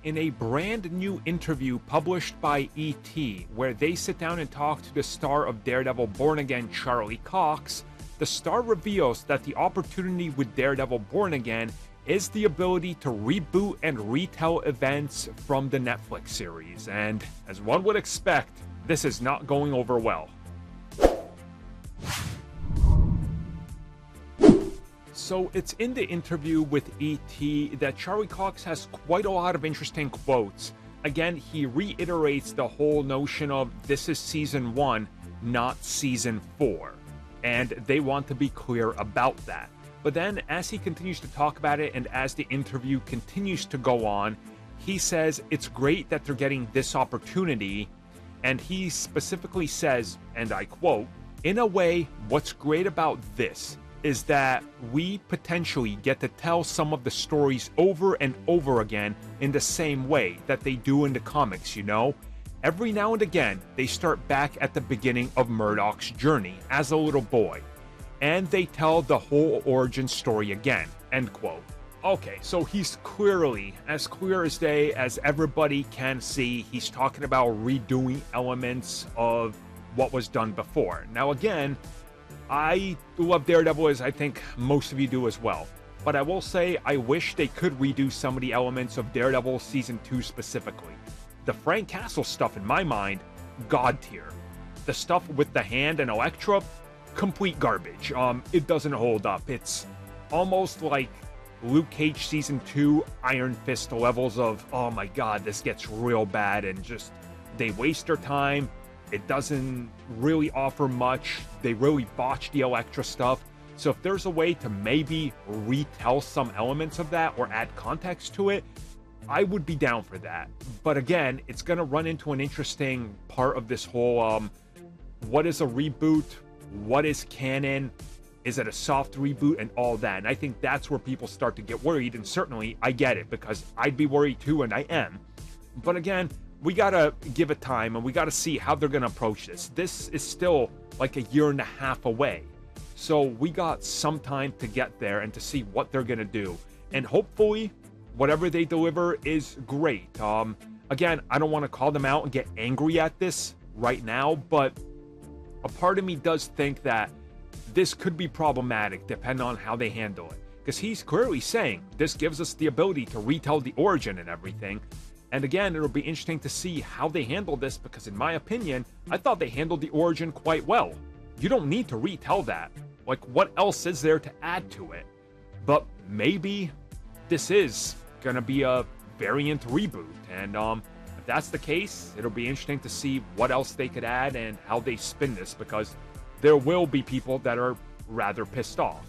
in a brand new interview published by ET, where they sit down and talk to the star of Daredevil Born Again, Charlie Cox, the star reveals that the opportunity with Daredevil Born Again is the ability to reboot and retell events from the Netflix series, and as one would expect, this is not going over well. So it's in the interview with ET that Charlie Cox has quite a lot of interesting quotes. Again, he reiterates the whole notion of this is season 1, not season 4. And they want to be clear about that. But then as he continues to talk about it and as the interview continues to go on, he says it's great that they're getting this opportunity. And he specifically says, and I quote, "In a way, what's great about this is that we potentially get to tell some of the stories over and over again in the same way that they do in the comics, you know? Every now and again, they start back at the beginning of Murdoch's journey as a little boy, and they tell the whole origin story again," end quote. Okay, so he's clearly, as clear as day as everybody can see, he's talking about redoing elements of what was done before. Now again, I love Daredevil, as I think most of you do as well. But I will say, I wish they could redo some of the elements of Daredevil Season 2 specifically. The Frank Castle stuff, in my mind, god tier. The stuff with the hand and Elektra, complete garbage. It doesn't hold up. It's almost like Luke Cage Season 2 Iron Fist levels of, oh my god, this gets real bad, and just, they waste their time. It doesn't really offer much. They really botch the Elektra stuff. So if there's a way to maybe retell some elements of that or add context to it, I would be down for that. But again, it's going to run into an interesting part of this whole, what is a reboot? What is canon? Is it a soft reboot and all that? And I think that's where people start to get worried. And certainly I get it, because I'd be worried too, and I am. But again, we gotta give it time, and we gotta see how they're gonna approach this. This is still like 1.5 years away. So we got some time to get there and to see what they're gonna do. And hopefully, whatever they deliver is great. Again, I don't want to call them out and get angry at this right now, but a part of me does think that this could be problematic depending on how they handle it. Because he's clearly saying this gives us the ability to retell the origin and everything. And again, it'll be interesting to see how they handle this, because in my opinion, I thought they handled the origin quite well. You don't need to retell that. Like, what else is there to add to it? But maybe this is gonna be a variant reboot. And if that's the case, it'll be interesting to see what else they could add and how they spin this, because there will be people that are rather pissed off.